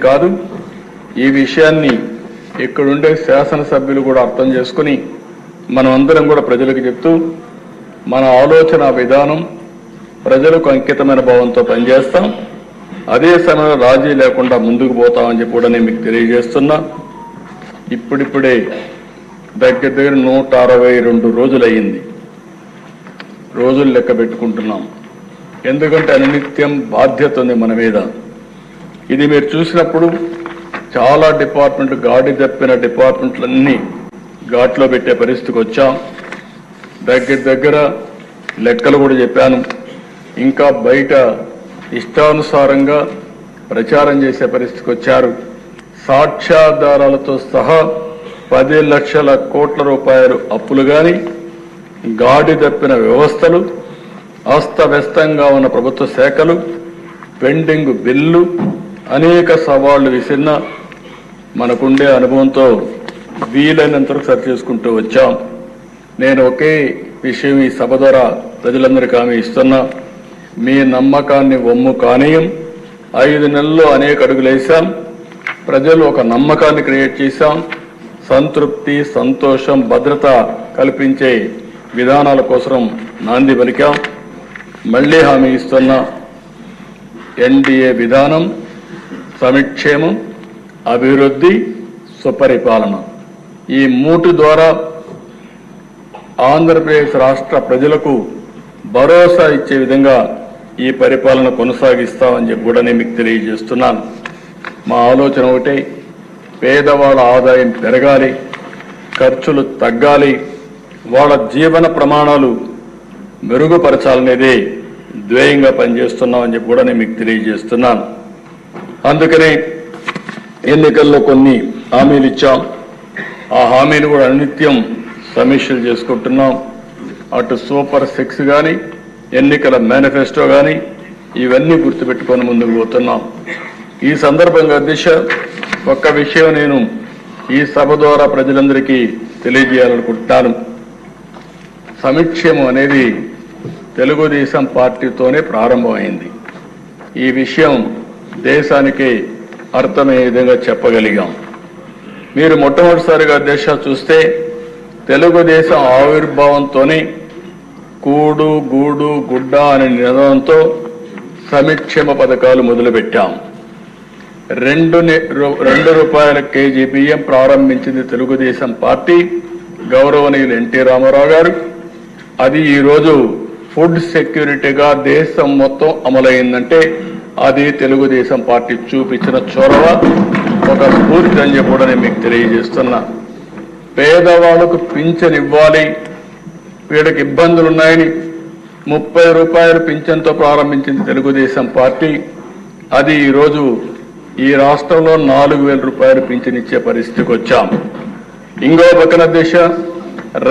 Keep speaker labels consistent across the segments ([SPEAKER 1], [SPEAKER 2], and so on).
[SPEAKER 1] కాదు. ఈ విషయాన్ని ఇక్కడుండే శాసనసభ్యులు కూడా అర్థం చేసుకుని మనమందరం కూడా ప్రజలకు చెప్తూ మన ఆలోచన విధానం ప్రజలకు అంకితమైన భావంతో పనిచేస్తాం. అదే సమయంలో రాజీ లేకుండా ముందుకు పోతామని చెప్పి కూడా నేను మీకు తెలియజేస్తున్నా. ఇప్పుడిప్పుడే దగ్గర 162 రోజులయ్యింది. రోజులు లెక్క పెట్టుకుంటున్నాం. ఎందుకంటే అనునిత్యం బాధ్యత ఉంది మన మీద. ఇది మీరు చూసినప్పుడు చాలా డిపార్ట్మెంట్లు గాడి తప్పిన డిపార్ట్మెంట్లన్నీ ఘాట్లో పెట్టే పరిస్థితికి వచ్చాం. దగ్గర లెక్కలు కూడా చెప్పాను. ఇంకా బయట ఇష్టానుసారంగా ప్రచారం చేసే పరిస్థితికి వచ్చారు. సాక్ష్యాధారాలతో సహా 10 లక్షల కోట్ల రూపాయలు అప్పులు కానీ, గాడి తప్పిన వ్యవస్థలు, అస్తవ్యస్తంగా ఉన్న ప్రభుత్వ శాఖలు, పెండింగ్ బిల్లు, అనేక సవాళ్లు విసిరిన మనకుండే అనుభవంతో వీలైనంతవరకు సరి చేసుకుంటూ వచ్చాం. నేను ఒకే విషయం ఈ సభ ద్వారా ప్రజలందరికీ హామీ ఇస్తున్నా. మీ నమ్మకాన్ని వమ్ము కానీయం. 5 నెలల్లో అనేక అడుగులు వేశాం. ప్రజలు ఒక నమ్మకాన్ని క్రియేట్ చేశాం. సంతృప్తి, సంతోషం, భద్రత కల్పించే విధానాల కోసం నాంది పలికాం. మళ్ళీ హామీ ఇస్తున్నా. ఎన్డీఏ విధానం సంక్షేమం, అభివృద్ధి, సుపరిపాలన ఈ 3 ద్వారా ఆంధ్రప్రదేశ్ రాష్ట్ర ప్రజలకు భరోసా ఇచ్చే విధంగా ఈ పరిపాలన కొనసాగిస్తామని చెప్పి కూడా నేను మీకు తెలియజేస్తున్నాను. మా ఆలోచన ఒకటే, పేదవాళ్ళ ఆదాయం పెరగాలి, ఖర్చులు తగ్గాలి, వాళ్ళ జీవన ప్రమాణాలు మెరుగుపరచాలనేదే ధ్యేయంగా పనిచేస్తున్నామని చెప్పి కూడా నేను మీకు తెలియజేస్తున్నాను. అందుకనే ఎన్నికల్లో కొన్ని హామీలు ఇచ్చాం. ఆ హామీలు కూడా అనిత్యం సమీక్షలు చేసుకుంటున్నాం. అటు సూపర్ 6 కానీ, ఎన్నికల మేనిఫెస్టో కానీ ఇవన్నీ గుర్తుపెట్టుకొని ముందుకు పోతున్నాం. ఈ సందర్భంగా అధ్యక్ష, ఒక్క విషయం నేను ఈ సభ ద్వారా ప్రజలందరికీ తెలియజేయాలనుకుంటున్నాను. సంక్షేమం అనేది తెలుగుదేశం పార్టీతోనే ప్రారంభమైంది. ఈ విషయం దేశానికి అర్థమయ్యే విధంగా చెప్పగలిగాం. మీరు మొట్టమొదటిసారిగా అధ్యక్ష చూస్తే తెలుగుదేశం ఆవిర్భావంతోనే కూడు, గూడు, గుడ్డ అనే నినాదంతో సంక్షేమ పథకాలు మొదలుపెట్టాం. 2 రూపాయల కేజీ బియ్యం ప్రారంభించింది తెలుగుదేశం పార్టీ, గౌరవనీయులు ఎన్టీ రామారావు గారు. అది ఈరోజు ఫుడ్ సెక్యూరిటీగా దేశం మొత్తం అమలైందంటే అది తెలుగుదేశం పార్టీ చూపించిన చొరవ, ఒక స్ఫూర్తి అని చెప్పి కూడా నేను మీకు తెలియజేస్తున్నా. పేదవాళ్లకు పింఛన్ ఇవ్వాలి, వీళ్ళకి ఇబ్బందులు ఉన్నాయని 30 రూపాయల పింఛన్తో ప్రారంభించింది తెలుగుదేశం పార్టీ. అది ఈరోజు ఈ రాష్ట్రంలో 4,000 రూపాయలు పింఛన్ ఇచ్చే పరిస్థితికి వచ్చాం. ఇంకో పక్కన దిశ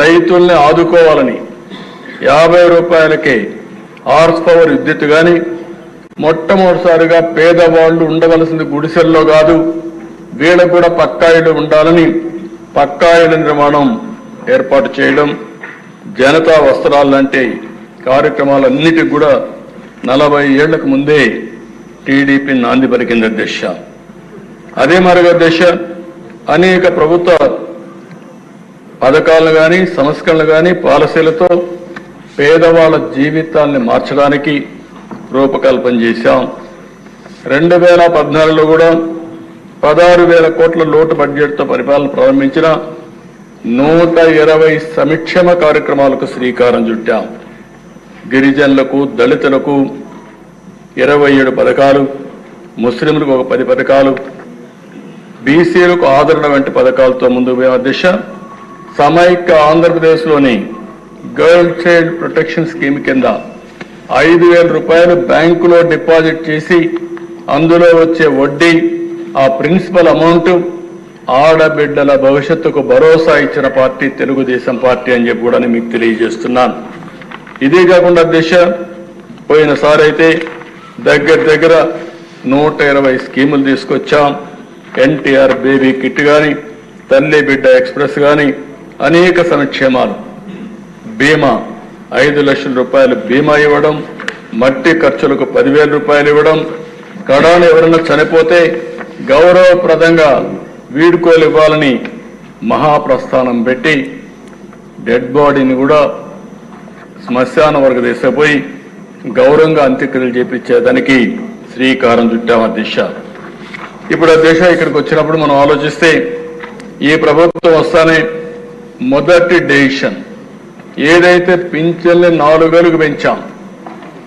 [SPEAKER 1] రైతుల్ని ఆదుకోవాలని 50 రూపాయలకే హార్స్ పవర్ విద్యుత్ కానీ, మొట్టమొదటిసారిగా పేదవాళ్లు ఉండవలసింది గుడిసెల్లో కాదు, వీళ్ళకు కూడా పక్కా ఇళ్ళు ఉండాలని పక్కా ఇళ్ళ నిర్మాణం ఏర్పాటు చేయడం, జనతా వస్త్రాలు లాంటి కార్యక్రమాలన్నిటికీ కూడా 40 ఏళ్లకు ముందే టీడీపీ నాంది పలికింది అధ్యక్ష. అదే మరొక అధ్యక్ష, అనేక ప్రభుత్వ పథకాలను కానీ, సంస్కరణలు కానీ, పాలసీలతో పేదవాళ్ళ జీవితాన్ని మార్చడానికి రూపకల్పన చేశాం. 2014లో కూడా 16,000 కోట్ల లోటు బడ్జెట్తో పరిపాలన ప్రారంభించిన 120 సంక్షేమ కార్యక్రమాలకు శ్రీకారం చుట్టాం. గిరిజనులకు, దళితులకు 27 పథకాలు, ముస్లింలకు ఒక 10 పథకాలు, బీసీలకు ఆదరణ వంటి పథకాలతో ముందుకు పోయే దిశ. సమైక్య ఆంధ్రప్రదేశ్లోని గర్ల్ చైల్డ్ ప్రొటెక్షన్ స్కీమ్ కింద 5,000 రూపాయలు బ్యాంకులో డిపాజిట్ చేసి అందులో వచ్చే వడ్డీ, ఆ ప్రిన్సిపల్ అమౌంట్ ఆడబిడ్డల భవిష్యత్తుకు భరోసా ఇచ్చిన పార్టీ తెలుగుదేశం పార్టీ అని చెప్పి కూడా మీకు తెలియజేస్తున్నాను. ఇదే కాకుండా దిశ పోయినసారి అయితే దగ్గర 120 స్కీములు తీసుకొచ్చాం. ఎన్టీఆర్ బేబీ కిట్ కానీ, తల్లి బిడ్డ ఎక్స్ప్రెస్ కానీ, అనేక సంక్షేమాలు, బీమా 5 లక్షల రూపాయలు బీమా ఇవ్వడం, మట్టి ఖర్చులకు 10,000 రూపాయలు ఇవ్వడం, కడాన ఎవరైనా చనిపోతే గౌరవప్రదంగా వీడ్కోలు ఇవ్వాలని మహాప్రస్థానం పెట్టి డెడ్ బాడీని కూడా శ్మశాన వరకు తీసుకుపోయి గౌరవంగా అంత్యక్రియలు చేపించేదానికి శ్రీకారం చుట్టాం అధ్యక్ష. ఇప్పుడు అధ్యక్ష ఇక్కడికి వచ్చినప్పుడు మనం ఆలోచిస్తే ఈ ప్రభుత్వం వస్తానే మొదటి డెసిషన్ ఏదైతే పింఛన్లు 4 వేలకు పెంచాం